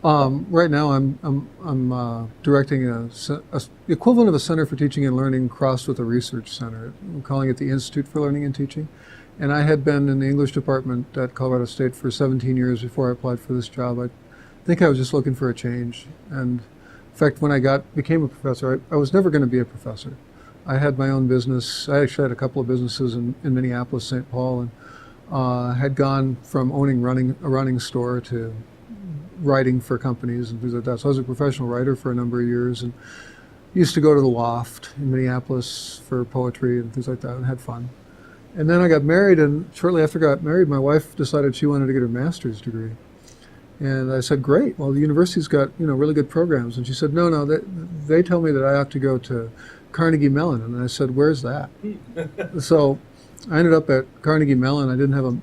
Right now, I'm directing the equivalent of a Center for Teaching and Learning crossed with a research center. I'm calling it the Institute for Learning and Teaching. And I had been in the English department at Colorado State for 17 years before I applied for this job. I think I was just looking for a change. And in fact, when I became a professor, I was never going to be a professor. I had my own business. I actually had a couple of businesses in Minneapolis, St. Paul, and had gone from running a running store to writing for companies and things like that. So I was a professional writer for a number of years and used to go to the Loft in Minneapolis for poetry and things like that and had fun. And then I got married, and shortly after I got married, my wife decided she wanted to get her master's degree. And I said, great, well, the university's got, really good programs. And she said, no, they tell me that I have to go to Carnegie Mellon. And I said, where's that? So I ended up at Carnegie Mellon.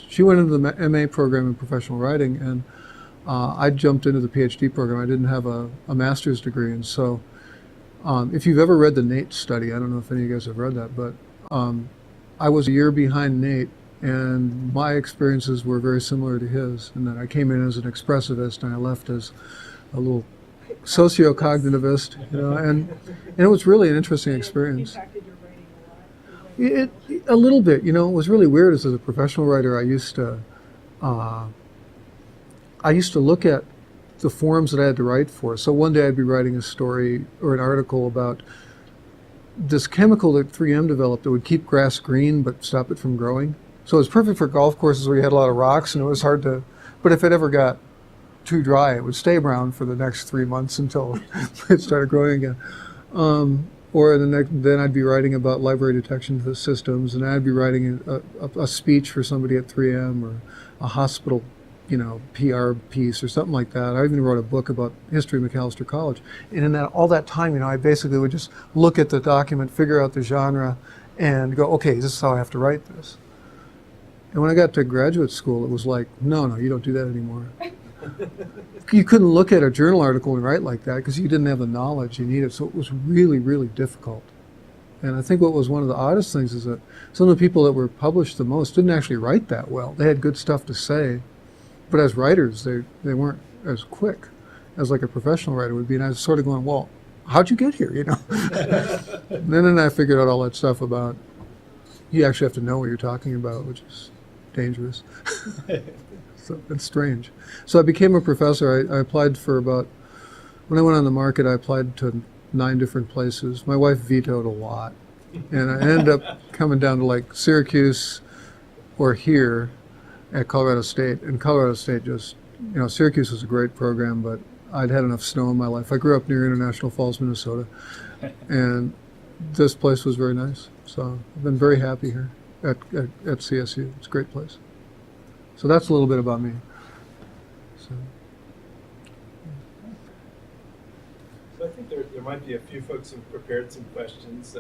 She went into the MA program in professional writing, and I jumped into the PhD program. I didn't have a master's degree. And so if you've ever read the NATE study, I don't know if any of you guys have read that, but I was a year behind Nate, and my experiences were very similar to his, in that I came in as an expressivist and I left as a little socio-cognitivist, and it was really an interesting experience. Impacted your writing a lot? A little bit, it was really weird. As a professional writer, I used to look at the forums that I had to write for. So one day I'd be writing a story or an article about this chemical that 3M developed that would keep grass green but stop it from growing. So it was perfect for golf courses where you had a lot of rocks and it was hard to, but if it ever got too dry, it would stay brown for the next 3 months until it started growing again. Then I'd be writing about library detection systems, and I'd be writing a speech for somebody at 3M or a hospital PR piece or something like that. I even wrote a book about history of Macalester College. And in all that time, I basically would just look at the document, figure out the genre, and go, okay, this is how I have to write this. And when I got to graduate school, it was like, no, you don't do that anymore. You couldn't look at a journal article and write like that because you didn't have the knowledge you needed. So it was really, really difficult. And I think what was one of the oddest things is that some of the people that were published the most didn't actually write that well. They had good stuff to say, but as writers, they weren't as quick as like a professional writer would be. And I was sort of going, well, how'd you get here, And then I figured out all that stuff about you actually have to know what you're talking about, which is dangerous. So it's strange. So I became a professor. I applied for when I went on the market, I applied to 9 different places. My wife vetoed a lot. And I ended up coming down to like Syracuse or here at Colorado State. And Colorado State just, Syracuse was a great program, but I'd had enough snow in my life. I grew up near International Falls, Minnesota. And this place was very nice. So I've been very happy here at CSU. It's a great place. So that's a little bit about me. So I think there might be a few folks who've prepared some questions.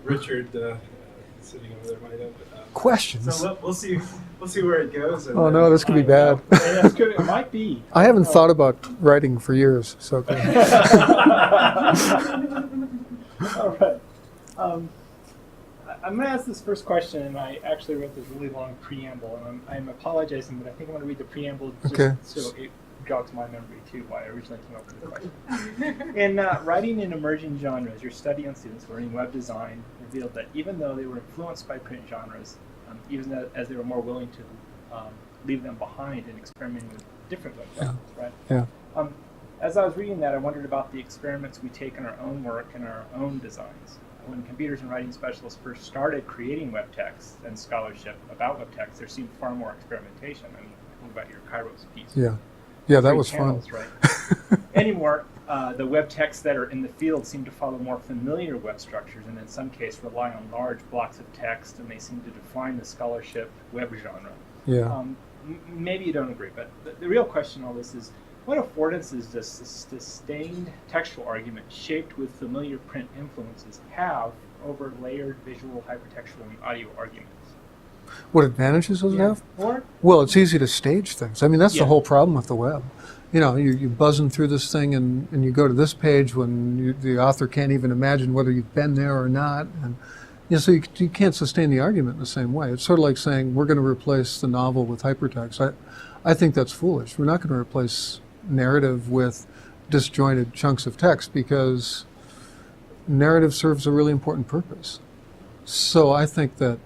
Richard, sitting over there, might have questions. So we'll see where it goes. Oh no, this could be bad. That's good. It might be. I haven't thought about writing for years, so. All right. I'm going to ask this first question, and I actually wrote this really long preamble, and I'm apologizing, but I think I'm going to read the preamble just so it jogs my memory too why I originally came up with the question. In Writing in Emerging Genres, your study on students learning web design revealed that even though they were influenced by print genres, even as they were more willing to leave them behind and experimenting with different web genres, right? Yeah. As I was reading that, I wondered about the experiments we take in our own work and our own designs. When computers and writing specialists first started creating web texts and scholarship about web texts, there seemed far more experimentation. I mean, think about your Kairos piece. Yeah, that was channels, fun. Right? Anymore, the web texts that are in the field seem to follow more familiar web structures, and in some cases rely on large blocks of text, and they seem to define the scholarship web genre. Yeah. Maybe you don't agree, but the real question in all this is, what affordances does sustained textual argument shaped with familiar print influences have over layered visual, hypertextual, and audio arguments? What advantages does it have? Or, well, it's easy to stage things. I mean, that's the whole problem with the web. You're buzzing through this thing, and you go to this page when the author can't even imagine whether you've been there or not. And so you can't sustain the argument in the same way. It's sort of like saying we're going to replace the novel with hypertext. I think that's foolish. We're not going to replace narrative with disjointed chunks of text because narrative serves a really important purpose. So I think that,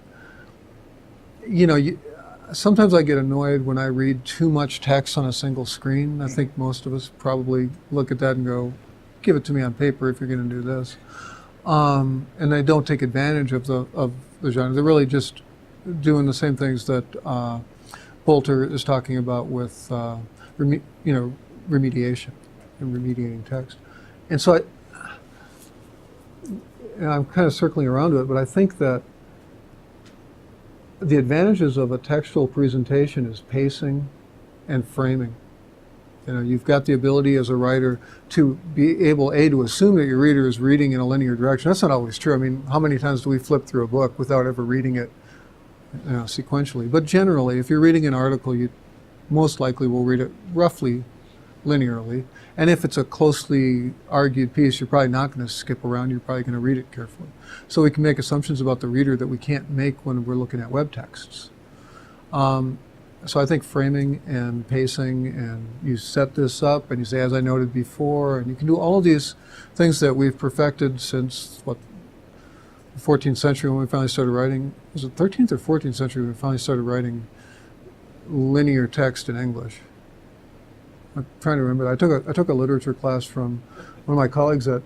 sometimes I get annoyed when I read too much text on a single screen. I think most of us probably look at that and go, give it to me on paper if you're going to do this. And they don't take advantage of the genre. They're really just doing the same things that Poulter is talking about with remediation and remediating text. And so I'm kind of circling around to it, but I think that the advantages of a textual presentation is pacing and framing. You've got the ability as a writer to be able, to assume that your reader is reading in a linear direction. That's not always true. I mean, how many times do we flip through a book without ever reading it sequentially? But generally, if you're reading an article, you most likely will read it roughly linearly. And if it's a closely argued piece, you're probably not going to skip around. You're probably going to read it carefully. So we can make assumptions about the reader that we can't make when we're looking at web texts. So I think framing and pacing, and you set this up and you say, as I noted before, and you can do all of these things that we've perfected since, the 14th century when we finally started writing. Was it 13th or 14th century when we finally started writing linear text in English? I'm trying to remember. I took a literature class from one of my colleagues at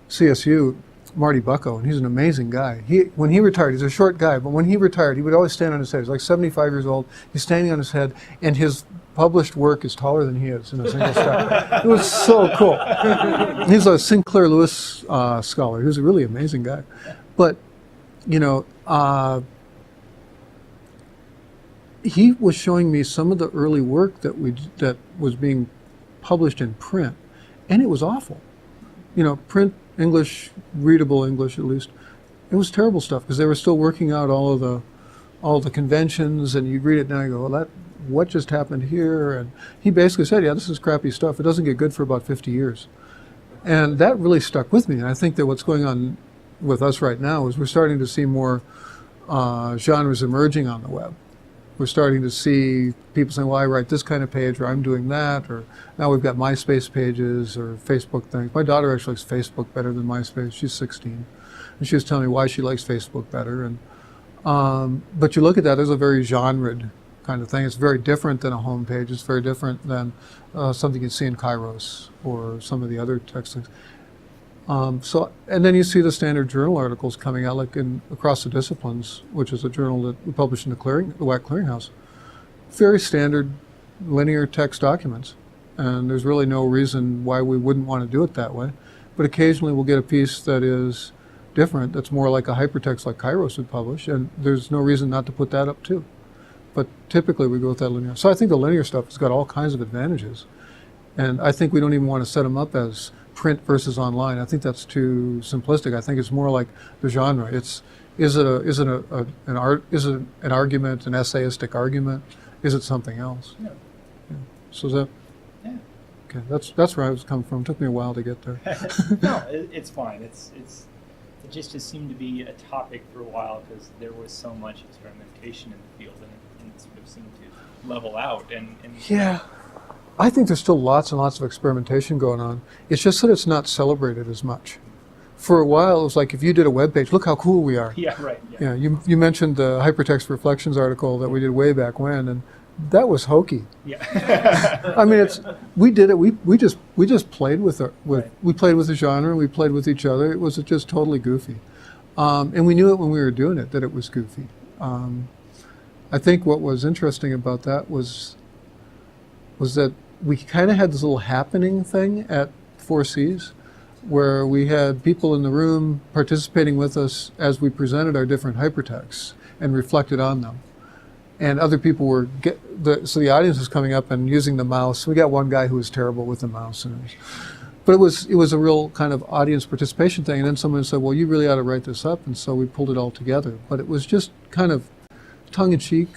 CSU, Marty Bucko, and he's an amazing guy. When he retired, he's a short guy, but when he retired, he would always stand on his head. He's like 75 years old. He's standing on his head, and his published work is taller than he is in a single step. It was so cool. He's a Sinclair Lewis scholar. He was a really amazing guy. But, he was showing me some of the early work that was being published in print, and it was awful. Print English, readable English at least, it was terrible stuff because they were still working out all the conventions, and you read it now and you go, well, what just happened here? And he basically said, yeah, this is crappy stuff. It doesn't get good for about 50 years. And that really stuck with me. And I think that what's going on with us right now is we're starting to see more genres emerging on the web. We're starting to see people saying, well, I write this kind of page, or I'm doing that, or now we've got MySpace pages or Facebook things. My daughter actually likes Facebook better than MySpace. She's 16. And she was telling me why she likes Facebook better. And but you look at that as a very genred kind of thing. It's very different than a home page. It's very different than something you see in Kairos or some of the other text things. And then you see the standard journal articles coming out, like Across the Disciplines, which is a journal that we publish in the WAC Clearinghouse. Very standard linear text documents. And there's really no reason why we wouldn't want to do it that way. But occasionally we'll get a piece that is different, that's more like a hypertext like Kairos would publish, and there's no reason not to put that up too. But typically we go with that linear. So I think the linear stuff has got all kinds of advantages. And I think we don't even want to set them up as print versus online. I think that's too simplistic. I think it's more like the genre. Is it an argument, an essayistic argument? Is it something else? Yeah. So is that? Yeah. Okay, that's where I was coming from. It took me a while to get there. No, it's fine. It just has seemed to be a topic for a while because there was so much experimentation in the field, and it sort of seemed to level out. And yeah. I think there's still lots and lots of experimentation going on. It's just that it's not celebrated as much. For a while, it was like if you did a web page, look how cool we are. Yeah, right. Yeah. You mentioned the Hypertext Reflections article that we did way back when, and that was hokey. Yeah. I mean, we did it. We just played with it. Right. We played with the genre, and we played with each other. It was just totally goofy, and we knew it when we were doing it that it was goofy. I think what was interesting about that was that we kind of had this little happening thing at 4Cs where we had people in the room participating with us as we presented our different hypertexts and reflected on them. And other people were, so the audience was coming up and using the mouse. We got one guy who was terrible with the mouse. But it was a real kind of audience participation thing. And then someone said, well, you really ought to write this up. And so we pulled it all together. But it was just kind of tongue-in-cheek,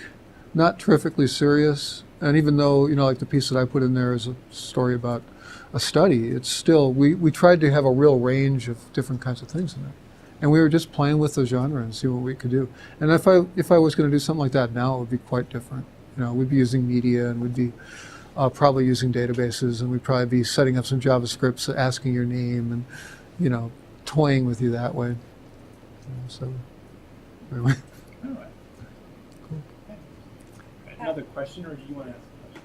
not terrifically serious. And even though, like the piece that I put in there is a story about a study, it's still, we tried to have a real range of different kinds of things in there. And we were just playing with the genre and see what we could do. And if I was going to do something like that now, it would be quite different. we'd be using media, and we'd be probably using databases, and we'd probably be setting up some JavaScripts, asking your name, and toying with you that way. So anyway. All right. Cool. Another question, or do you want to ask a question?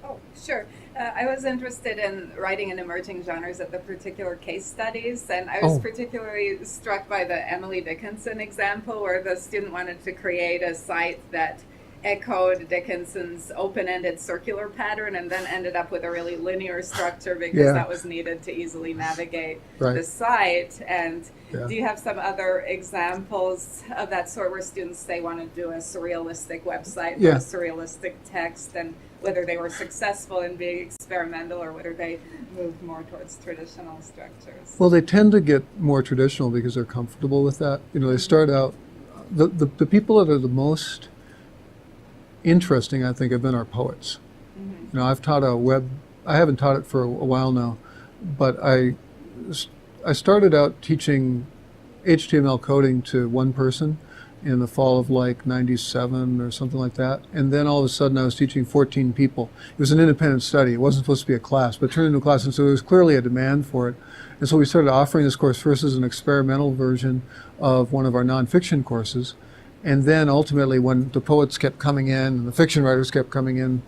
Oh, sure. I was interested in writing in emerging genres at the particular case studies, and I was particularly struck by the Emily Dickinson example, where the student wanted to create a site that echoed Dickinson's open-ended circular pattern, and then ended up with a really linear structure because that was needed to easily navigate the site. And do you have some other examples of that sort, where students say want to do a surrealistic website with a surrealistic text, and whether they were successful in being experimental or whether they moved more towards traditional structures? Well, they tend to get more traditional because they're comfortable with that. They start out, the people that are the most interesting, I think, have been our poets. I've taught I haven't taught it for a while now, but I started out teaching HTML coding to one person in the fall of like 97 or something like that. And then all of a sudden I was teaching 14 people. It was an independent study. It wasn't supposed to be a class, but it turned into a class. And so there was clearly a demand for it. And so we started offering this course first as an experimental version of one of our nonfiction courses. And then ultimately, when the poets kept coming in and the fiction writers kept coming in,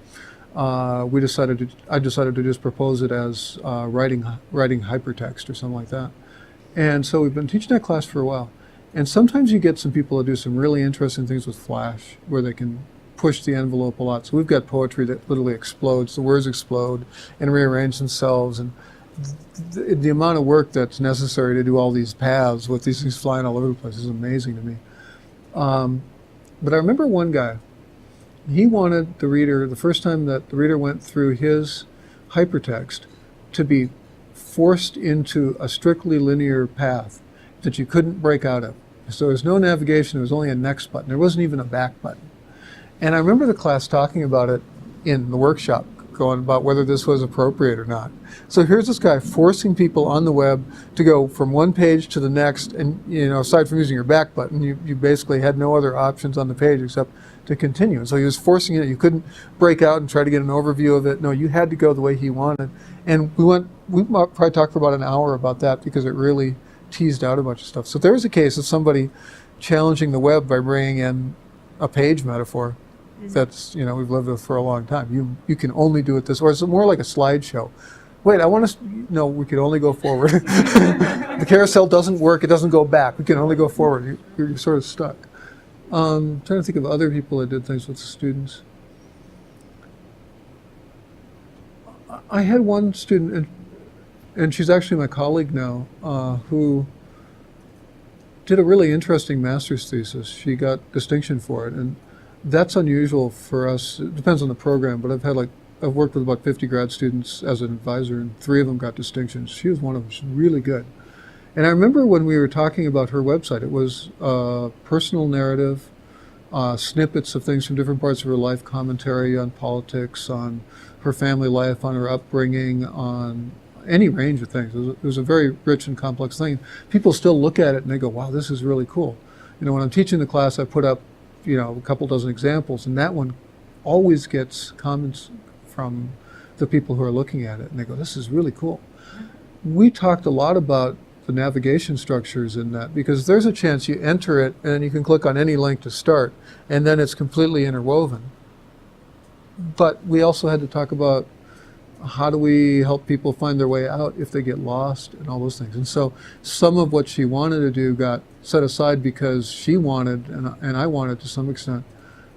I decided to just propose it as writing hypertext or something like that. And so we've been teaching that class for a while. And sometimes you get some people that do some really interesting things with Flash, where they can push the envelope a lot. So we've got poetry that literally explodes, the words explode and rearrange themselves. And the amount of work that's necessary to do all these paths with these things flying all over the place is amazing to me. But I remember one guy, he wanted the reader, the first time that the reader went through his hypertext, to be forced into a strictly linear path that you couldn't break out of. So there was no navigation, there was only a next button. There wasn't even a back button. And I remember the class talking about it in the workshop, going about whether this was appropriate or not. So here's this guy forcing people on the web to go from one page to the next, and aside from using your back button, you basically had no other options on the page except to continue. And so he was forcing it. You couldn't break out and try to get an overview of it. No, you had to go the way he wanted. And we probably talked for about an hour about that, because it really teased out a bunch of stuff. So there was a case of somebody challenging the web by bringing in a page metaphor. That's, we've lived with for a long time. You can only do it this way. Or it's more like a slideshow. Wait, no, we can only go forward. The carousel doesn't work. It doesn't go back. We can only go forward. You're sort of stuck. I'm trying to think of other people that did things with the students. I had one student, and she's actually my colleague now, who did a really interesting master's thesis. She got distinction for it, and that's unusual for us. It depends on the program, but I've worked with about 50 grad students as an advisor, and 3 of them got distinctions. She was one of them. She's really good. And I remember when we were talking about her website, it was personal narrative, snippets of things from different parts of her life, commentary on politics, on her family life, on her upbringing, on any range of things. It was a very rich and complex thing. People still look at it and they go, wow, this is really cool. When I'm teaching the class, I put up a couple dozen examples, and that one always gets comments from the people who are looking at it, and they go, this is really cool. We talked a lot about the navigation structures in that, because there's a chance you enter it and you can click on any link to start, and then it's completely interwoven. But we also had to talk about how do we help people find their way out if they get lost, and all those things. And so some of what she wanted to do got set aside because she wanted, and I wanted to some extent,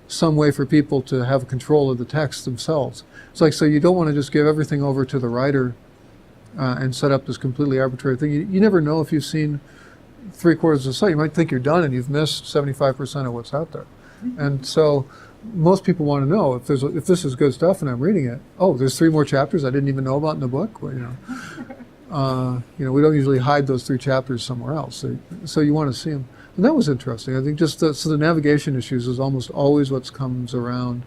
some way for people to have control of the text themselves. It's like, so you don't want to just give everything over to the writer and set up this completely arbitrary thing. You never know if you've seen 3/4 of the site. You might think you're done and you've missed 75% of what's out there. And so most people want to know if this is good stuff and I'm reading it. Oh, there's 3 more chapters I didn't even know about in the book. Well, we don't usually hide those 3 chapters somewhere else. So you want to see them. And that was interesting. I think so the navigation issues is almost always what comes around.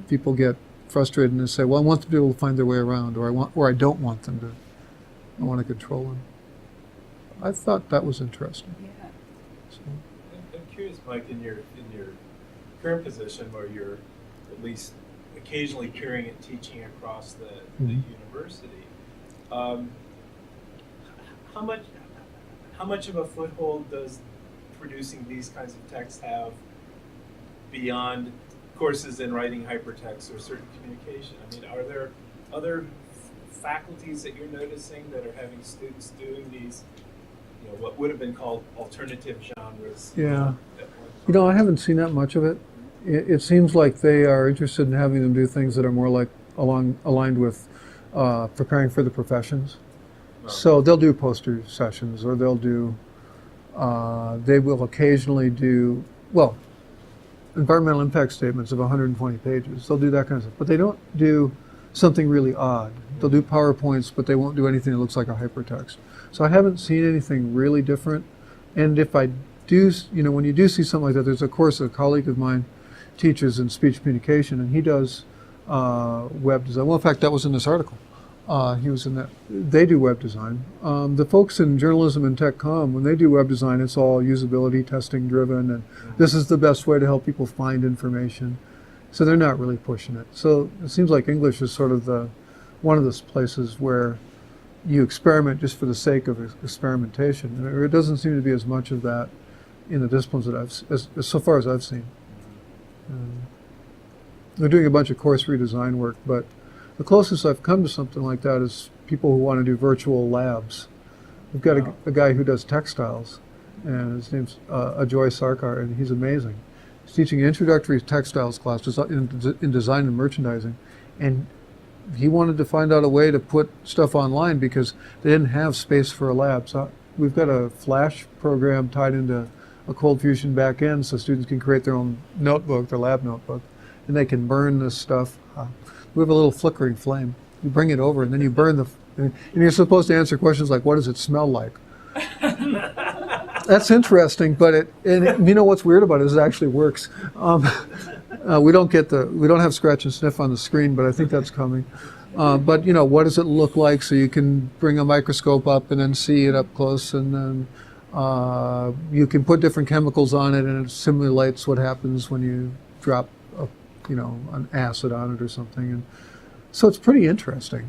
People get frustrated and they say, well, I want to be able to find their way around, or I don't want them to. I want to control them. I thought that was interesting. Yeah. So. I'm curious, Mike, in your current position, where you're at least occasionally peering and teaching across the university. How much of a foothold does producing these kinds of texts have beyond courses in writing hypertext or certain communication? I mean, are there other faculties that you're noticing that are having students doing these, what would have been called alternative genres? Yeah. I haven't seen that much of it. It seems like they are interested in having them do things that are more like aligned with preparing for the professions. So they'll do poster sessions, or they will occasionally do, environmental impact statements of 120 pages. They'll do that kind of stuff. But they don't do something really odd. They'll do PowerPoints, but they won't do anything that looks like a hypertext. So I haven't seen anything really different. And if I do, when you do see something like that, there's a course a colleague of mine teaches in speech communication, and he does web design. Well, in fact, that was in this article. He was in that. They do web design. The folks in journalism and tech comm, when they do web design, it's all usability testing driven, and this is the best way to help people find information. So they're not really pushing it. So it seems like English is sort of one of those places where you experiment just for the sake of experimentation. Or it doesn't seem to be as much of that in the disciplines that so far as I've seen. They're doing a bunch of course redesign work, but the closest I've come to something like that is people who want to do virtual labs. We've got a guy who does textiles, and his name's Ajoy Sarkar, and he's amazing. He's teaching an introductory textiles class in design and merchandising, and he wanted to find out a way to put stuff online because they didn't have space for a lab. So we've got a Flash program tied into a cold fusion back end so students can create their own notebook, their lab notebook, and they can burn this stuff. We have a little flickering flame. You bring it over and then you burn and you're supposed to answer questions like, what does it smell like? That's interesting, but what's weird about it is it actually works. We don't have scratch and sniff on the screen, but I think that's coming. But what does it look like? So you can bring a microscope up and then see it up close, and then you can put different chemicals on it, and it simulates what happens when you drop an acid on it or something. And so it's pretty interesting.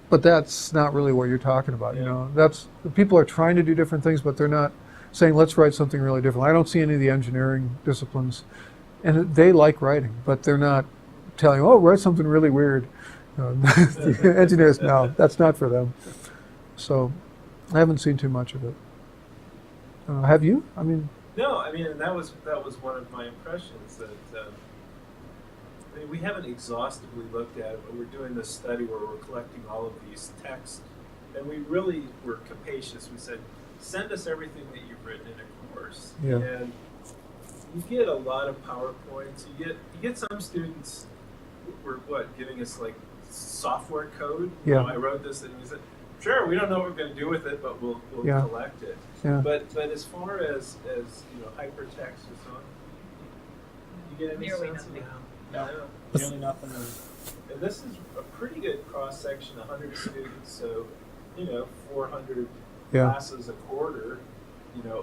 But that's not really what you're talking about. That's people are trying to do different things, but they're not saying let's write something really different. I don't see any of the engineering disciplines, and they like writing, but they're not telling write something really weird. The engineers, no, that's not for them. So I haven't seen too much of it. Have you? No, and that was one of my impressions that we haven't exhaustively looked at it, but we're doing this study where we're collecting all of these texts, and we really were capacious. We said, send us everything that you've written in a course, and you get a lot of PowerPoints. You get some students were giving us like software code. Yeah. I wrote this, and we said, sure, we don't know what we're going to do with it, but we'll collect it. Yeah. But as far as hypertext and so on, you get any Nearly sense nothing. of how? No, No. nearly nothing. And this is a pretty good cross section, 100 students, so 400 classes a quarter,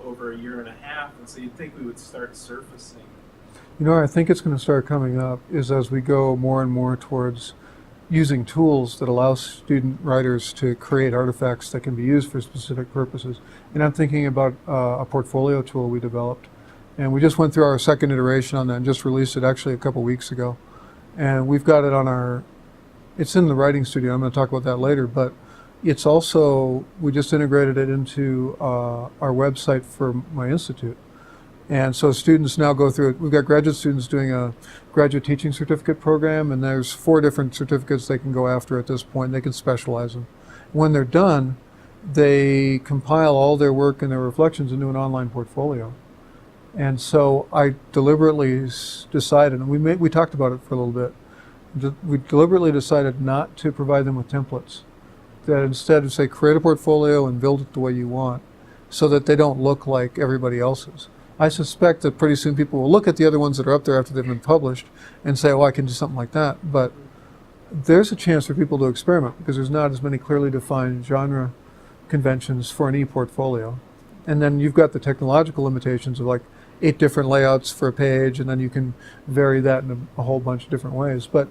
over a year and a half, and so you'd think we would start surfacing. I think it's going to start coming up is as we go more and more towards using tools that allow student writers to create artifacts that can be used for specific purposes. And I'm thinking about a portfolio tool we developed. And we just went through our second iteration on that and just released it actually a couple weeks ago. And we've got it it's in the writing studio. I'm going to talk about that later, but it's also, we just integrated it into our website for my institute. And so students now go through it. We've got graduate students doing a graduate teaching certificate program, and there's 4 different certificates they can go after at this point. They can specialize them. When they're done, they compile all their work and their reflections into an online portfolio. And so I deliberately decided, and we talked about it for a little bit, we deliberately decided not to provide them with templates. That instead of say, create a portfolio and build it the way you want, so that they don't look like everybody else's. I suspect that pretty soon people will look at the other ones that are up there after they've been published and say, I can do something like that. But there's a chance for people to experiment because there's not as many clearly defined genre conventions for an e-portfolio. And then you've got the technological limitations of like 8 different layouts for a page, and then you can vary that in a whole bunch of different ways. But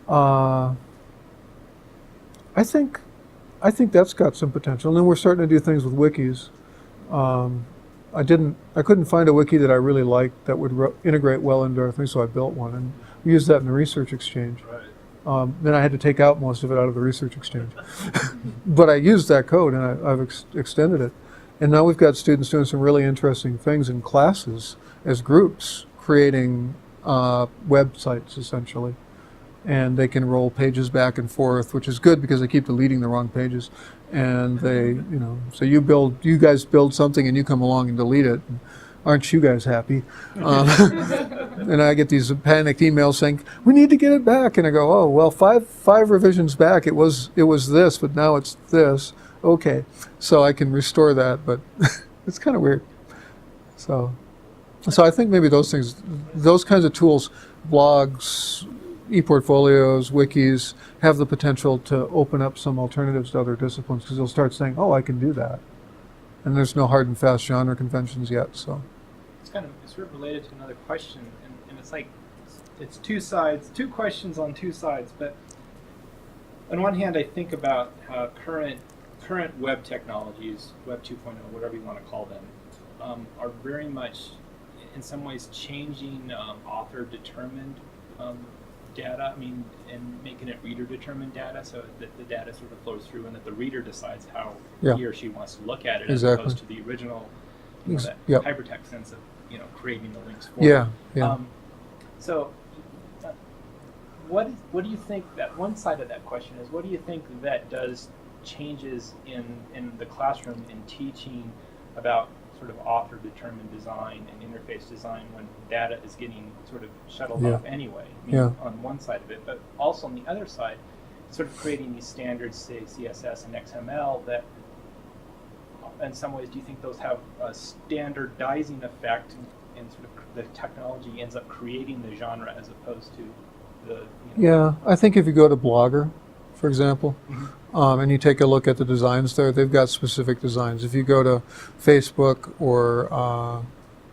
I think that's got some potential. And then we're starting to do things with wikis. I couldn't find a wiki that I really liked that would integrate well into our thing, so I built one, and we used that in the Research Exchange. Right. Then I had to take out most of it out of the Research Exchange. But I used that code, and I've extended it. And now we've got students doing some really interesting things in classes as groups, creating websites, essentially. And they can roll pages back and forth, which is good because they keep deleting the wrong pages. And they, so you guys build something and you come along and delete it. Aren't you guys happy? And I get these panicked emails saying, we need to get it back. And I go, oh, well, five revisions back, it was this, but now it's this. Okay. So I can restore that, but it's kind of weird. So I think maybe those kinds of tools, blogs, e-portfolios, wikis, have the potential to open up some alternatives to other disciplines, because they'll start saying, oh, I can do that. And there's no hard and fast genre conventions yet, so. It's sort of related to another question, and it's like, it's two questions on two sides, but on one hand, I think about how current web technologies, Web 2.0, whatever you want to call them, are very much, in some ways, changing author-determined data, and making it reader-determined data, so that the data sort of flows through and that the reader decides how he or she wants to look at it, as opposed to the original, that hypertext sense of, creating the links for it. So what do you think, that one side of that question is, what do you think that does changes in the classroom in teaching about sort of author-determined design and interface design when data is getting sort of shuttled off anyway, on one side of it, but also on the other side, sort of creating these standards, say CSS and XML, that in some ways, do you think those have a standardizing effect, and sort of the technology ends up creating the genre as opposed to the... Yeah, I think if you go to Blogger, for example, and you take a look at the designs there, they've got specific designs. If you go to Facebook or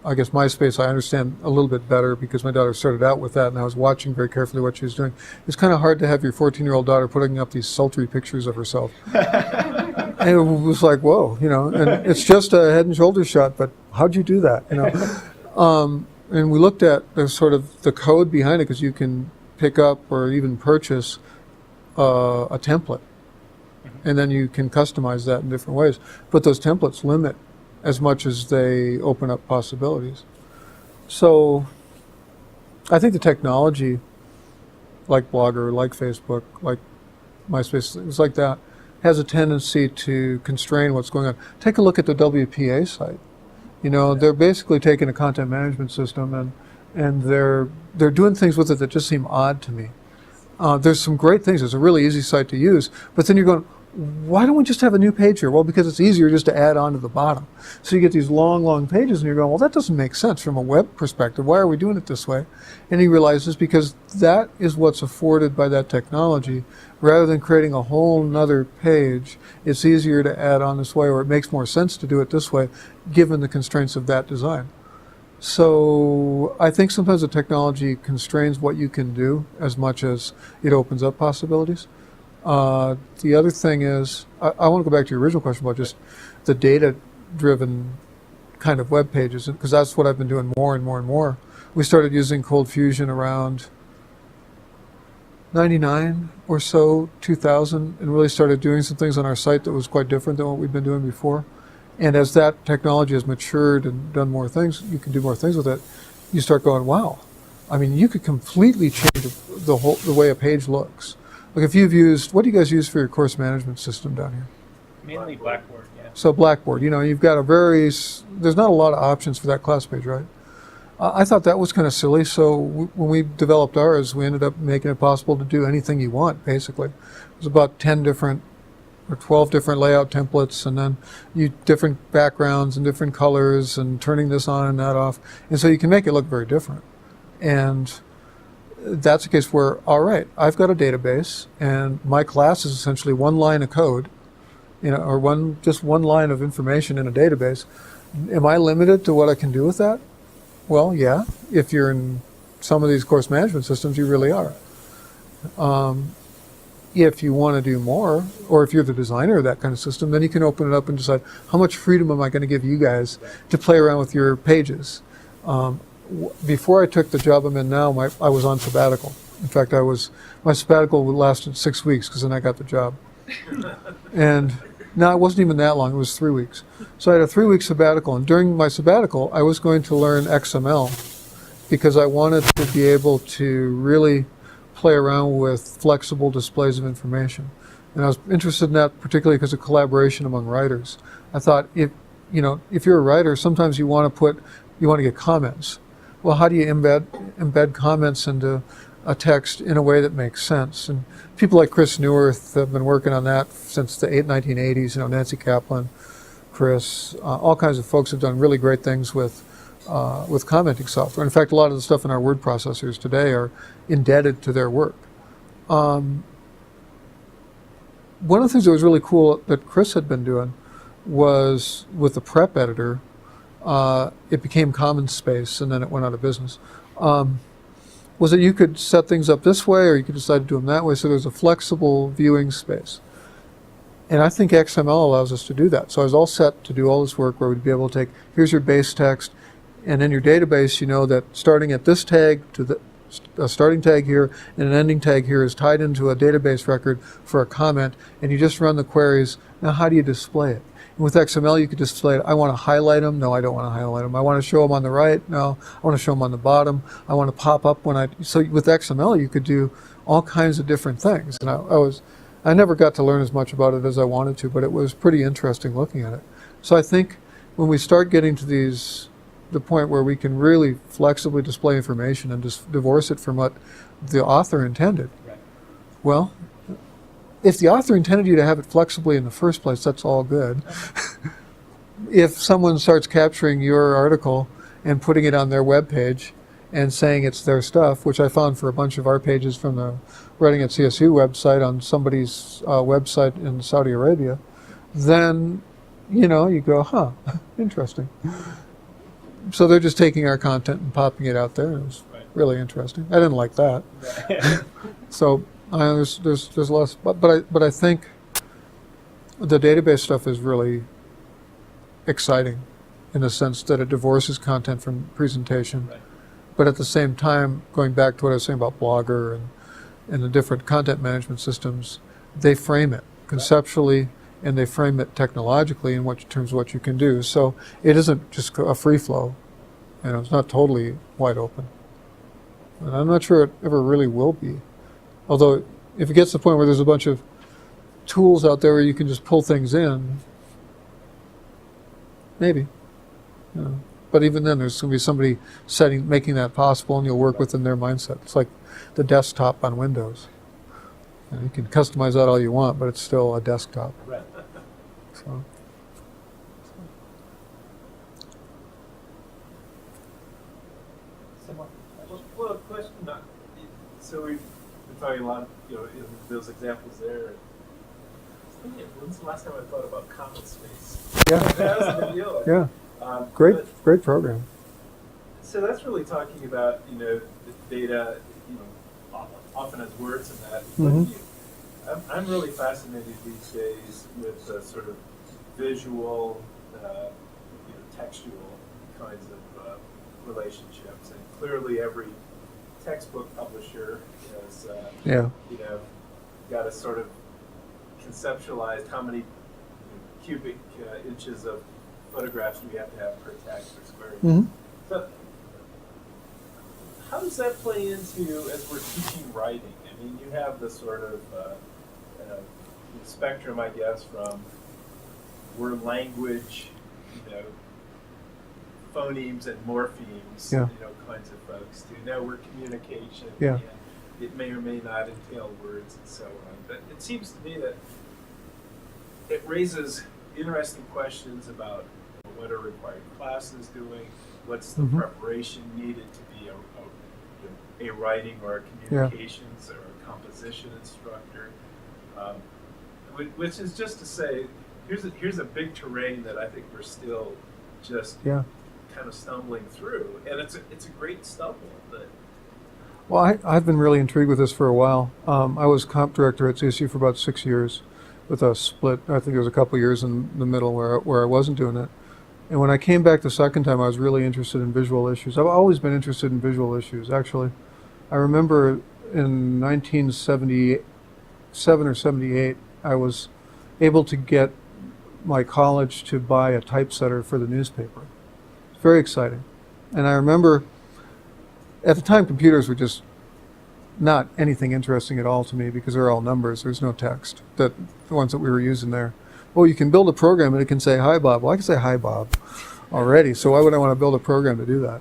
I guess MySpace, I understand a little bit better because my daughter started out with that and I was watching very carefully what she was doing. It's kind of hard to have your 14-year-old daughter putting up these sultry pictures of herself. And it was like, whoa, and it's just a head and shoulders shot, but how'd you do that, And we looked at the sort of the code behind it, because you can pick up or even purchase a template, and then you can customize that in different ways. But those templates limit as much as they open up possibilities. So I think the technology, like Blogger, like Facebook, like MySpace, things like that, has a tendency to constrain what's going on. Take a look at the WPA site. They're basically taking a content management system and they're doing things with it that just seem odd to me. There's some great things. It's a really easy site to use, but then you're going, why don't we just have a new page here? Well, because it's easier just to add on to the bottom. So you get these long pages and you're going, well, that doesn't make sense from a web perspective. Why are we doing it this way? And he realizes because that is what's afforded by that technology. Rather than creating a whole nother page, it's easier to add on this way, or it makes more sense to do it this way, given the constraints of that design. So I think sometimes the technology constrains what you can do as much as it opens up possibilities. The other thing is, I want to go back to your original question about just the data-driven kind of web pages, because that's what I've been doing more and more and more. We started using Cold Fusion around 99 or so, 2000, and really started doing some things on our site that was quite different than what we've been doing before. And as that technology has matured and done more things, you can do more things with it. You start going, wow. You could completely change the way a page looks. Like if you've used, what do you guys use for your course management system down here? Mainly Blackboard, yeah. So Blackboard, you've got there's not a lot of options for that class page, right? I thought that was kind of silly, so when we developed ours, we ended up making it possible to do anything you want, basically. It was about 10 different or 12 different layout templates, and then different backgrounds and different colors, and turning this on and that off. And so you can make it look very different. And that's a case where, all right, I've got a database, and my class is essentially one line of code, or just one line of information in a database. Am I limited to what I can do with that? Well, yeah. If you're in some of these course management systems, you really are. If you want to do more, or if you're the designer of that kind of system, then you can open it up and decide how much freedom am I going to give you guys to play around with your pages. Before I took the job I'm in now, I was on sabbatical. In fact, my sabbatical lasted 6 weeks because then I got the job. And no, it wasn't even that long. It was 3 weeks. So I had a 3-week sabbatical, and during my sabbatical, I was going to learn XML because I wanted to be able to really play around with flexible displays of information. And I was interested in that particularly because of collaboration among writers. I thought if you're a writer, sometimes you want to get comments. Well, how do you embed comments into a text in a way that makes sense? And people like Chris Neuwirth have been working on that since the 1980s. Nancy Kaplan, Chris, all kinds of folks have done really great things with commenting software. In fact, a lot of the stuff in our word processors today are indebted to their work. One of the things that was really cool that Chris had been doing was with the prep editor. It became Common Space, and then it went out of business. Was that you could set things up this way, or you could decide to do them that way, so there's a flexible viewing space. And I think XML allows us to do that. So I was all set to do all this work where we'd be able to take, here's your base text, and in your database, you know that starting at this tag to a starting tag here and an ending tag here is tied into a database record for a comment, and you just run the queries. Now, how do you display it? And with XML, you could display it. I want to highlight them. No, I don't want to highlight them. I want to show them on the right. No, I want to show them on the bottom. I want to pop up so with XML, you could do all kinds of different things. And I never got to learn as much about it as I wanted to, but it was pretty interesting looking at it. So I think when we start getting to the point where we can really flexibly display information and just divorce it from what the author intended. Right. Well, if the author intended you to have it flexibly in the first place, that's all good. If someone starts capturing your article and putting it on their web page and saying it's their stuff, which I found for a bunch of our pages from the Writing at CSU website on somebody's website in Saudi Arabia, then, you go, interesting. So they're just taking our content and popping it out there. It was really interesting. I didn't like that. So there's less, but I think the database stuff is really exciting in the sense that it divorces content from presentation. Right. But at the same time, going back to what I was saying about Blogger and the different content management systems, they frame it conceptually and they frame it technologically in terms of what you can do. So it isn't just a free flow. It's not totally wide open. And I'm not sure it ever really will be. Although if it gets to the point where there's a bunch of tools out there where you can just pull things in, maybe. But even then, there's going to be somebody making that possible, and you'll work within their mindset. It's like the desktop on Windows. You can customize that all you want, but it's still a desktop. Right. So. Well, a question. So we've been talking a lot, in those examples there. When's the last time I thought about Common Space? Yeah. That was a big deal. Yeah. Great program. So that's really talking about the data, often as words and that. Mm-hmm. I'm really fascinated these days with the sort of visual, textual kinds of relationships, and clearly every textbook publisher has, got a sort of conceptualized how many cubic inches of photographs we have to have per text or square. Mm-hmm. So, how does that play into as we're teaching writing? I mean, you have the sort of spectrum, I guess, from word language, phonemes and morphemes, kinds of folks, to now word communication. Yeah. And it may or may not entail words and so on. But it seems to me that it raises interesting questions about what are required classes doing, what's the preparation needed to be a writing or a communications or a composition instructor, which is just to say, here's a big terrain that I think we're still just kind of stumbling through, and it's a great stumble. But Well, I've been really intrigued with this for a while. I was comp director at CSU for about 6 years, with a split. I think there was a couple years in the middle where I wasn't doing it. And when I came back the second time, I was really interested in visual issues. I've always been interested in visual issues, actually. I remember in 1977 or 78, I was able to get my college to buy a typesetter for the newspaper. It's very exciting. And I remember at the time computers were just not anything interesting at all to me because they're all numbers. There's no text, the ones that we were using there. Oh, you can build a program and it can say, "Hi, Bob." Well, I can say, "Hi, Bob," already, so why would I want to build a program to do that?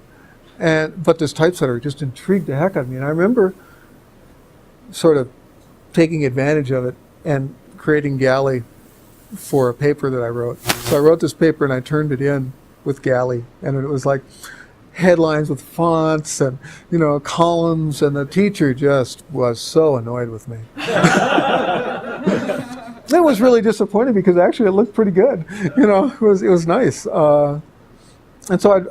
But this typesetter just intrigued the heck out of me. And I remember sort of taking advantage of it and creating Galley for a paper that I wrote. So I wrote this paper and I turned it in with Galley, and it was like headlines with fonts and, columns, and the teacher just was so annoyed with me. That was really disappointing because actually it looked pretty good. It was nice. And so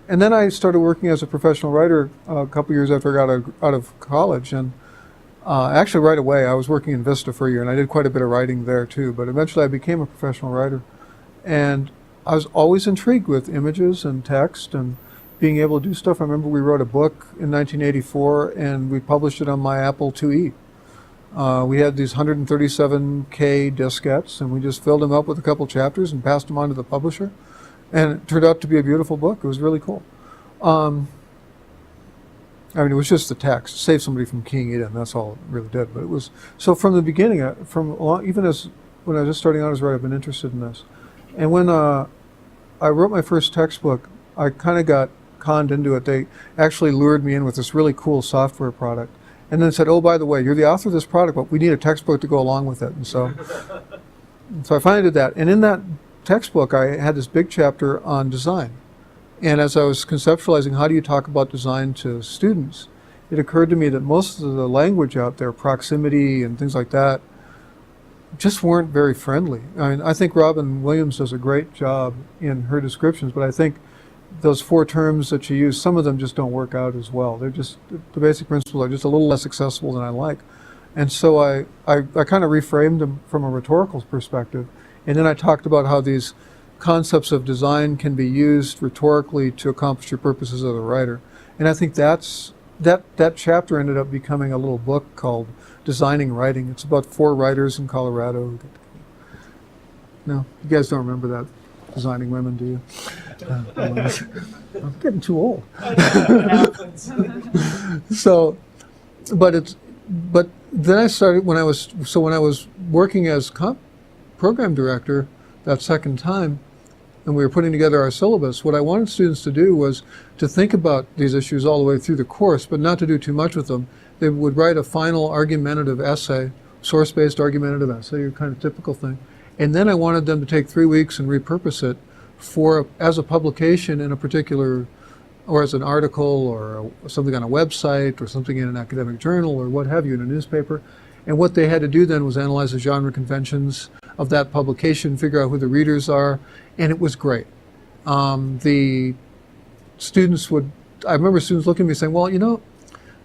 and then I started working as a professional writer a couple years after I got out of college, and actually right away I was working in Vista for a year, and I did quite a bit of writing there too. But eventually I became a professional writer, and I was always intrigued with images and text and being able to do stuff. I remember we wrote a book in 1984, and we published it on my Apple IIe. We had these 137K diskettes, and we just filled them up with a couple chapters and passed them on to the publisher. And it turned out to be a beautiful book. It was really cool. It was just the text. Saved somebody from keying it in. That's all it really did. But it was, so from the beginning, even as when I was just starting out as a writer, I've been interested in this. And when I wrote my first textbook, I kind of got conned into it. They actually lured me in with this really cool software product. And then said, "Oh, by the way, you're the author of this product, but we need a textbook to go along with it." And so I finally did that. And in that textbook, I had this big chapter on design. And as I was conceptualizing how do you talk about design to students, it occurred to me that most of the language out there, proximity and things like that, just weren't very friendly. I think Robin Williams does a great job in her descriptions, but I think those 4 terms that she used, some of them just don't work out as well. They're just, the basic principles are just a little less accessible than I like. And so I kind of reframed them from a rhetorical perspective. And then I talked about how these concepts of design can be used rhetorically to accomplish your purposes as a writer. And I think that chapter ended up becoming a little book called Designing Writing. It's about 4 writers in Colorado. No, you guys don't remember that. Designing Women, do you? I'm getting too old. So, but then I started when I was working as program director that second time, and we were putting together our syllabus. What I wanted students to do was to think about these issues all the way through the course, but not to do too much with them. They would write a final argumentative essay, source-based argumentative essay, your kind of typical thing. And then I wanted them to take 3 weeks and repurpose it as a publication in a particular, or as an article, or something on a website, or something in an academic journal, or what have you, in a newspaper. And what they had to do then was analyze the genre conventions of that publication, figure out who the readers are, and it was great. The students I remember students looking at me saying, "Well,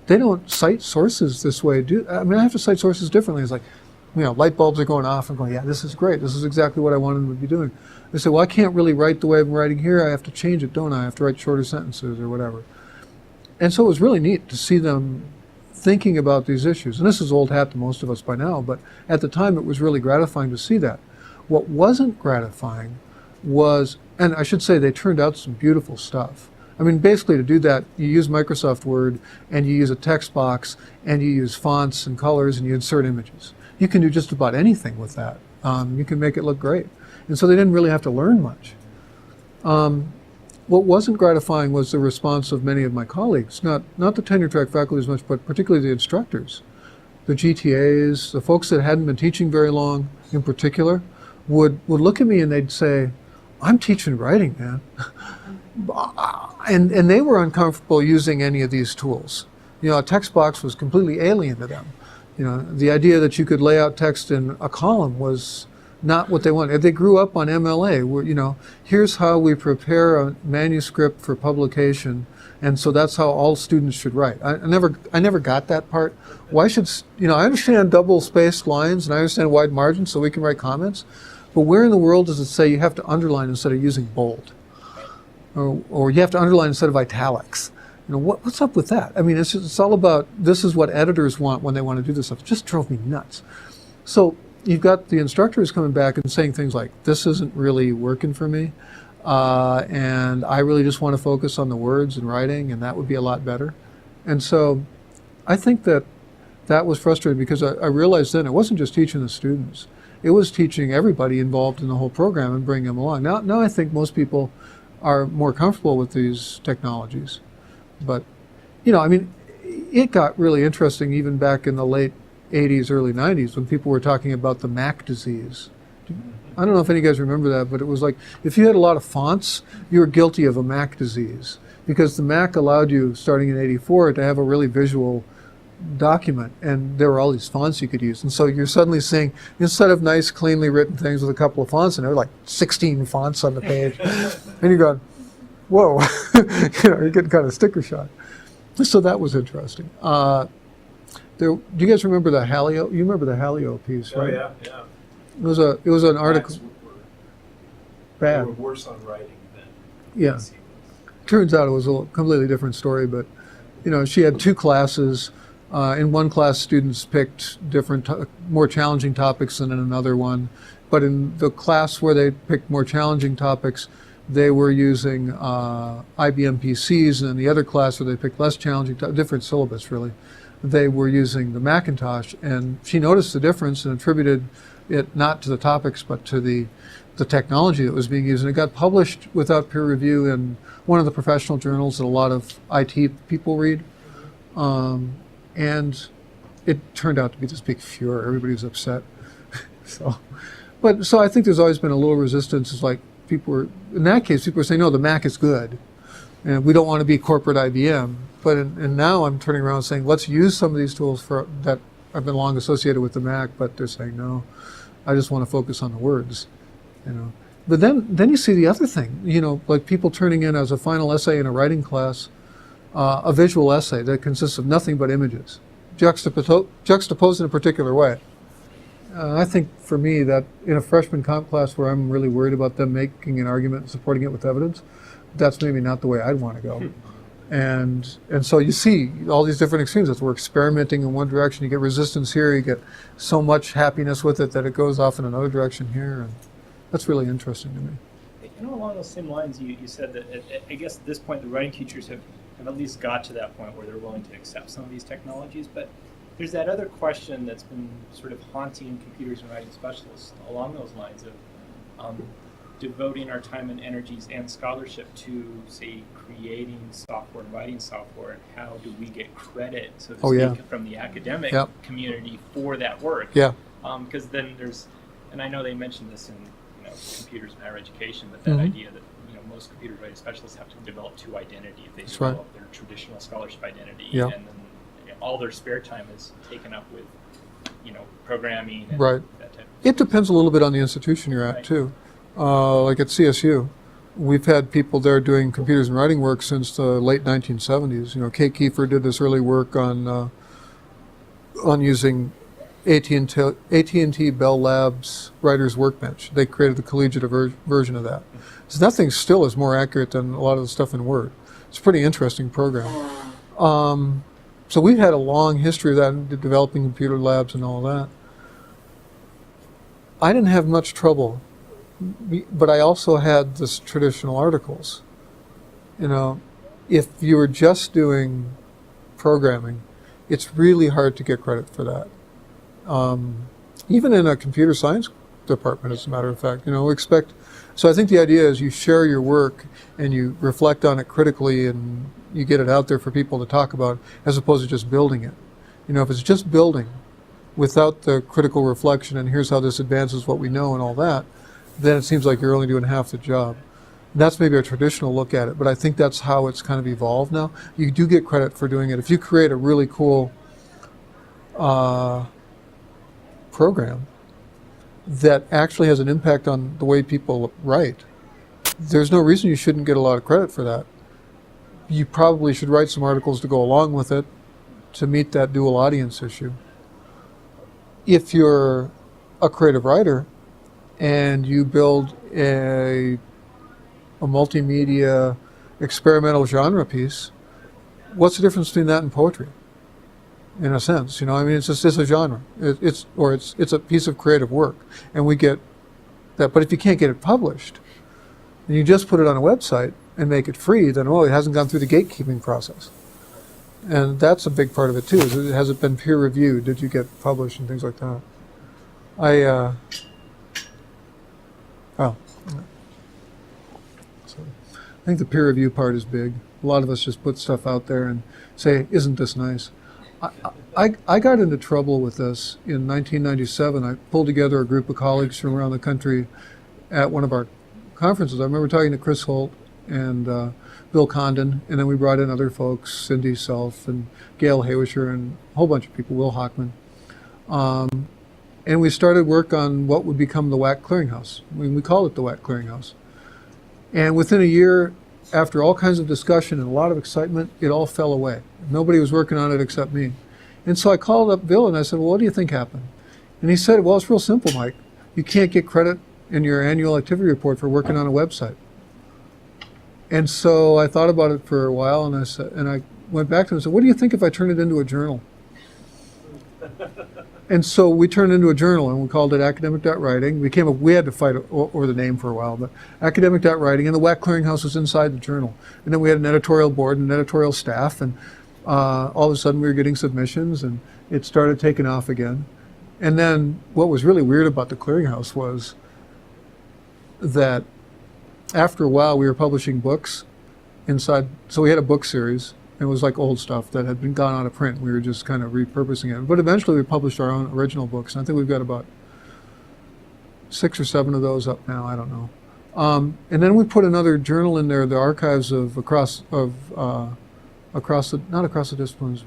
they don't cite sources this way. I have to cite sources differently." It's like, light bulbs are going off. I'm going, "Yeah, this is great. This is exactly what I wanted them to be doing." They say, "Well, I can't really write the way I'm writing here. I have to change it, don't I? I have to write shorter sentences or whatever." And so it was really neat to see them thinking about these issues. And this is old hat to most of us by now, but at the time it was really gratifying to see that. What wasn't gratifying was, and I should say they turned out some beautiful stuff. Basically to do that, you use Microsoft Word, and you use a text box, and you use fonts and colors, and you insert images. You can do just about anything with that. You can make it look great. And so they didn't really have to learn much. What wasn't gratifying was the response of many of my colleagues, not the tenure track faculty as much, but particularly the instructors. The GTAs, the folks that hadn't been teaching very long in particular, would look at me and they'd say, "I'm teaching writing, man." And they were uncomfortable using any of these tools. A text box was completely alien to them. The idea that you could lay out text in a column was not what they want. They grew up on MLA, where, here's how we prepare a manuscript for publication, and so that's how all students should write. I never got that part. Why should, I understand double-spaced lines, and I understand wide margins so we can write comments, but where in the world does it say you have to underline instead of using bold? Or you have to underline instead of italics? What's up with that? I mean, it's all about, this is what editors want when they want to do this stuff. It just drove me nuts. So you've got the instructors coming back and saying things like, this isn't really working for me, and I really just want to focus on the words and writing, and that would be a lot better. And so I think that was frustrating, because I realized then it wasn't just teaching the students. It was teaching everybody involved in the whole program and bringing them along. Now I think most people are more comfortable with these technologies. But, it got really interesting even back in the late 80s, early 90s, when people were talking about the Mac disease. I don't know if any of you guys remember that, but it was like, if you had a lot of fonts, you were guilty of a Mac disease, because the Mac allowed you, starting in 84, to have a really visual document, and there were all these fonts you could use. And so you're suddenly seeing, instead of nice, cleanly written things with a couple of fonts, and there were like 16 fonts on the page, and you're going, whoa, you're getting kind of sticker shock. So that was interesting. Do you guys remember the Halio? You remember the Halio piece, right? Oh yeah. It was an article. They were worse on writing than Yeah. PCs. Turns out it was a completely different story, but she had two classes. In one class, students picked different, more challenging topics than in another one. But in the class where they picked more challenging topics, they were using IBM PCs, and in the other class where they picked less challenging, different syllabus really, they were using the Macintosh. And she noticed the difference and attributed it not to the topics but to the technology that was being used. And it got published without peer review in one of the professional journals that a lot of IT people read. And it turned out to be this big furor. Everybody was upset. So I think there's always been a little resistance. It's like, in that case, people were saying, no, the Mac is good, and we don't want to be corporate IBM. And now I'm turning around saying, let's use some of these tools that have been long associated with the Mac, but they're saying, no, I just want to focus on the words, But then you see the other thing, like people turning in as a final essay in a writing class, a visual essay that consists of nothing but images, juxtaposed in a particular way. I think for me that in a freshman comp class where I'm really worried about them making an argument and supporting it with evidence, that's maybe not the way I'd want to go. And so you see all these different extremes. As we're experimenting in one direction, you get resistance here, you get so much happiness with it that it goes off in another direction here, and that's really interesting to me. Along those same lines, you said that I guess at this point the writing teachers have at least got to that point where they're willing to accept some of these technologies, but there's that other question that's been sort of haunting computers and writing specialists along those lines of devoting our time and energies and scholarship to, say, creating software and writing software, and how do we get credit, so to speak, from the academic community for that work? Yeah. Because then there's, and I know they mentioned this in computers and higher education, but that idea that most computer writing specialists have to develop two identities. They develop their traditional scholarship identity, and then all their spare time is taken up with, programming and that type of stuff. It depends a little bit on the institution you're at, too. Like at CSU, we've had people there doing computers and writing work since the late 1970s. Kate Kiefer did this early work on using AT&T Bell Labs Writer's Workbench. They created the collegiate version of that. So that thing still is more accurate than a lot of the stuff in Word. It's a pretty interesting program. So we've had a long history of that, developing computer labs and all that. I didn't have much trouble, but I also had this traditional articles. If you were just doing programming, it's really hard to get credit for that. Even in a computer science department, as a matter of fact, so I think the idea is you share your work and you reflect on it critically and you get it out there for people to talk about, as opposed to just building it. If it's just building without the critical reflection and here's how this advances what we know and all that, then it seems like you're only doing half the job. That's maybe a traditional look at it, but I think that's how it's kind of evolved now. You do get credit for doing it. If you create a really cool program, that actually has an impact on the way people write, there's no reason you shouldn't get a lot of credit for that. You probably should write some articles to go along with it to meet that dual audience issue. If you're a creative writer and you build a multimedia experimental genre piece, what's the difference between that and poetry? In a sense, I mean, it's a genre. It's a piece of creative work, and we get that. But if you can't get it published, and you just put it on a website and make it free, then it hasn't gone through the gatekeeping process, and that's a big part of it too. Has it been peer reviewed? Did you get published and things like that? So I think the peer review part is big. A lot of us just put stuff out there and say, "Isn't this nice?" I got into trouble with this in 1997. I pulled together a group of colleagues from around the country at one of our conferences. I remember talking to Chris Holt and Bill Condon, and then we brought in other folks, Cindy Self and Gail Haywisher and a whole bunch of people, Will Hockman. And we started work on what would become the WAC Clearinghouse. We called it the WAC Clearinghouse. And within a year, after all kinds of discussion and a lot of excitement, it all fell away. Nobody was working on it except me. And so I called up Bill and I said, "Well, what do you think happened?" And he said, "Well, it's real simple, Mike. You can't get credit in your annual activity report for working on a website." And so I thought about it for a while, and I went back to him and said, "What do you think if I turn it into a journal?" And so we turned it into a journal, and we called it Academic.Writing. We had to fight over the name for a while, but Academic.Writing, and the WAC Clearinghouse was inside the journal. And then we had an editorial board and an editorial staff, and all of a sudden we were getting submissions, and it started taking off again. And then what was really weird about the Clearinghouse was that after a while we were publishing books inside. So we had a book series. It was like old stuff that had been gone out of print. We were just kind of repurposing it. But eventually we published our own original books. And I think we've got about 6 or 7 of those up now. I don't know. And then we put another journal in there, the archives of not across the disciplines,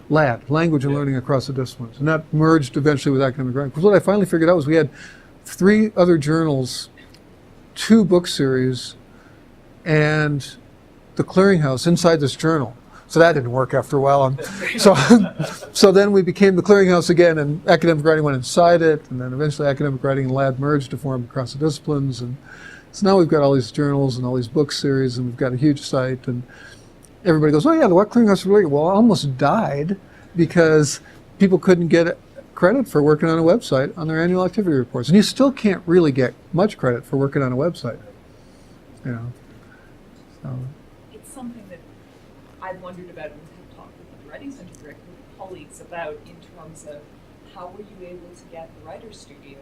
LAD, Language and Learning Across the Disciplines. And that merged eventually with academic writing. Because what I finally figured out was we had 3 other journals, 2 book series, and the Clearinghouse inside this journal. So that didn't work after a while. So then we became the Clearinghouse again, and academic writing went inside it, and then eventually academic writing and LAD merged to form Across the Disciplines. And so now we've got all these journals and all these book series, and we've got a huge site, and everybody goes, "Oh yeah, the WAC Clearinghouse is really good." Well, it almost died because people couldn't get credit for working on a website on their annual activity reports. And you still can't really get much credit for working on a website. So. It's something that I've wondered about and have talked with the Writing Center director, with colleagues about, in terms of how were you able to get the Writer's Studio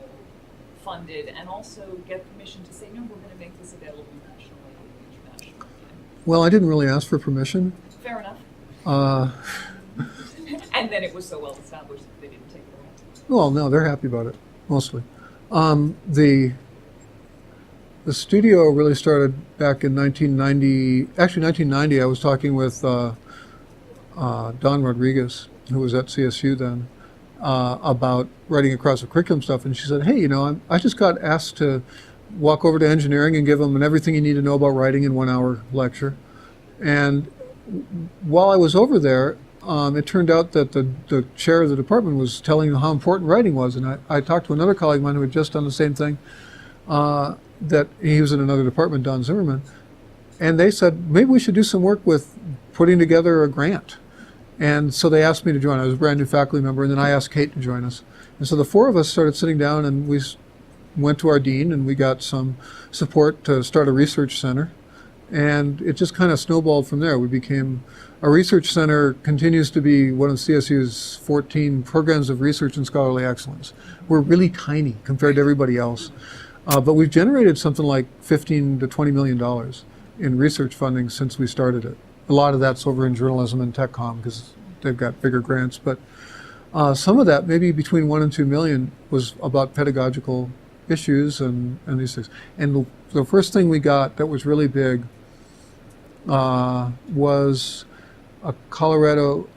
funded and also get permission to say, no, we're going to make this available nationally and internationally. Well, I didn't really ask for permission. Fair enough. And then it was so well established that they didn't take it away. Well, no, they're happy about it, mostly. The studio really started back in 1990. Actually, 1990, I was talking with Don Rodriguez, who was at CSU then, about writing across the curriculum stuff. And she said, "Hey, I just got asked to walk over to engineering and give them an everything you need to know about writing in 1-hour lecture." And while I was over there, it turned out that the chair of the department was telling them how important writing was. And I talked to another colleague of mine who had just done the same thing, that he was in another department, Don Zimmerman. And they said, maybe we should do some work with putting together a grant. And so they asked me to join. I was a brand new faculty member, and then I asked Kate to join us. And so the 4 of us started sitting down, and we went to our dean, and we got some support to start a research center. And it just kind of snowballed from there. We became a research center, continues to be one of CSU's 14 programs of research and scholarly excellence. We're really tiny compared to everybody else. But we've generated something like $15 to $20 million in research funding since we started it. A lot of that's over in journalism and TechCom because they've got bigger grants. But some of that, maybe between $1 and $2 million, was about pedagogical issues and these things. And the first thing we got that was really big was a Colorado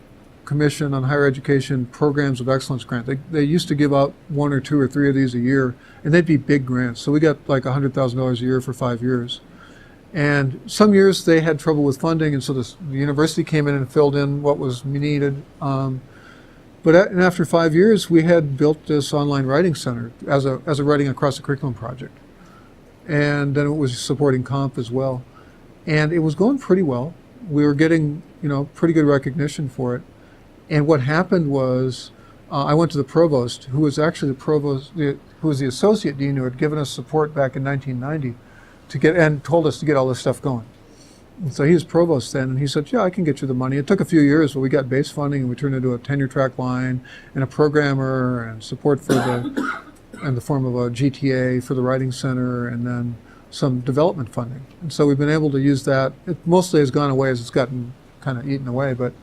Commission on Higher Education Programs of Excellence grant. They used to give out 1 or 2 or 3 of these a year, and they'd be big grants. So we got like $100,000 a year for 5 years. And some years they had trouble with funding, and so the university came in and filled in what was needed. And after 5 years, we had built this online writing center as a writing across the curriculum project. And then it was supporting comp as well. And it was going pretty well. We were getting, pretty good recognition for it. And what happened was, I went to the provost, who was actually who was the associate dean who had given us support back in 1990 and told us to get all this stuff going. And so he was provost then, and he said, yeah, I can get you the money. It took a few years, but we got base funding, and we turned it into a tenure track line, and a programmer, and support for in the form of a GTA for the writing center, and then some development funding. And so we've been able to use that. It mostly has gone away as it's gotten kind of eaten away, but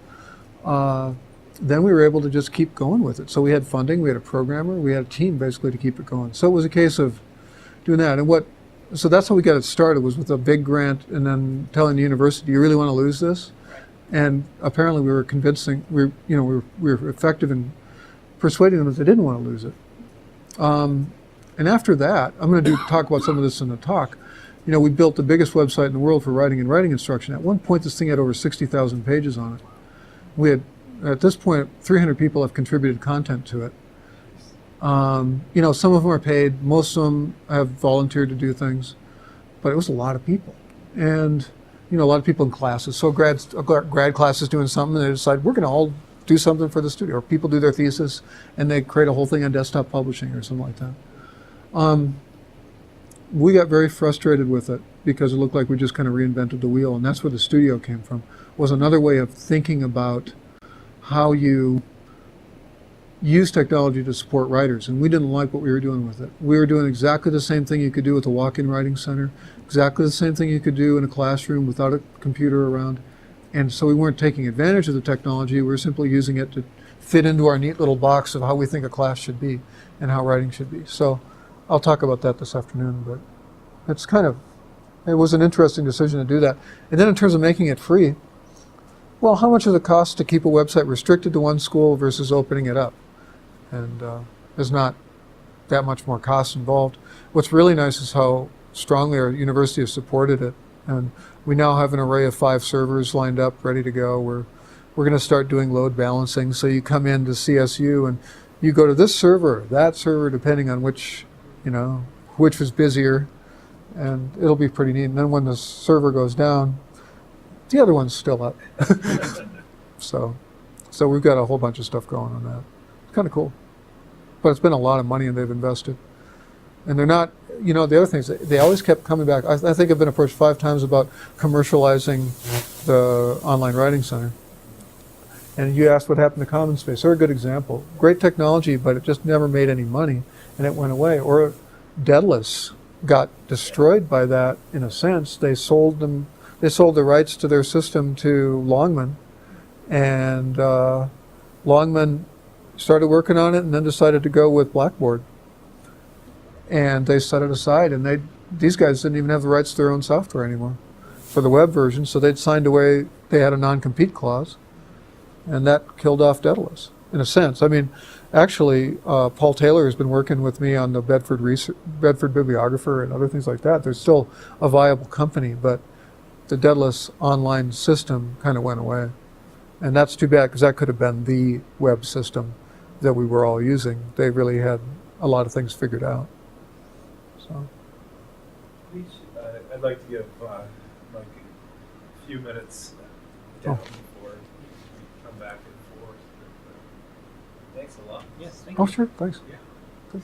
then we were able to just keep going with it. So we had funding, we had a programmer, we had a team basically to keep it going. So it was a case of doing that. So that's how we got it started, was with a big grant and then telling the university, do you really want to lose this? And apparently we were convincing, we were effective in persuading them that they didn't want to lose it. And after that, I'm going to talk about some of this in the talk. We built the biggest website in the world for writing and writing instruction. At one point, this thing had over 60,000 pages on it. We had, at this point, 300 people have contributed content to it. Some of them are paid, most of them have volunteered to do things, but it was a lot of people. And, a lot of people in classes. So a grad class is doing something, and they decide, we're going to all do something for the studio. Or people do their thesis, and they create a whole thing on desktop publishing or something like that. We got very frustrated with it because it looked like we just kind of reinvented the wheel, and that's where the studio came from, was another way of thinking about how you use technology to support writers, and we didn't like what we were doing with it. We were doing exactly the same thing you could do with a walk-in writing center, exactly the same thing you could do in a classroom without a computer around, and so we weren't taking advantage of the technology, we were simply using it to fit into our neat little box of how we think a class should be and how writing should be. So I'll talk about that this afternoon, but it was an interesting decision to do that. And then in terms of making it free, well, how much does it cost to keep a website restricted to one school versus opening it up? And there's not that much more cost involved. What's really nice is how strongly our university has supported it. And we now have an array of 5 servers lined up, ready to go. We're going to start doing load balancing. So you come into CSU and you go to this server, that server, depending on which was busier. And it'll be pretty neat. And then when the server goes down, the other one's still up. So we've got a whole bunch of stuff going on that. It's kind of cool. But it's been a lot of money and they've invested. And they're not, the other things, they always kept coming back. I think I've been approached 5 times about commercializing the online writing center. And you asked what happened to Common Space. They're a good example. Great technology, but it just never made any money and it went away. Or Daedalus got destroyed by that in a sense. They sold the rights to their system to Longman, and Longman started working on it and then decided to go with Blackboard. And they set it aside, and these guys didn't even have the rights to their own software anymore for the web version, so they'd signed away, they had a non-compete clause, and that killed off Daedalus, in a sense. I mean, actually, Paul Taylor has been working with me on the Bedford Bibliographer and other things like that. There's still a viable company, but the Daedalus online system kind of went away. And that's too bad, because that could have been the web system that we were all using. They really had a lot of things figured out. So, I'd like to give like a few minutes down before we come back and forth. Thanks a lot. Yes, thank oh, you. sure, thanks. Yeah. Good.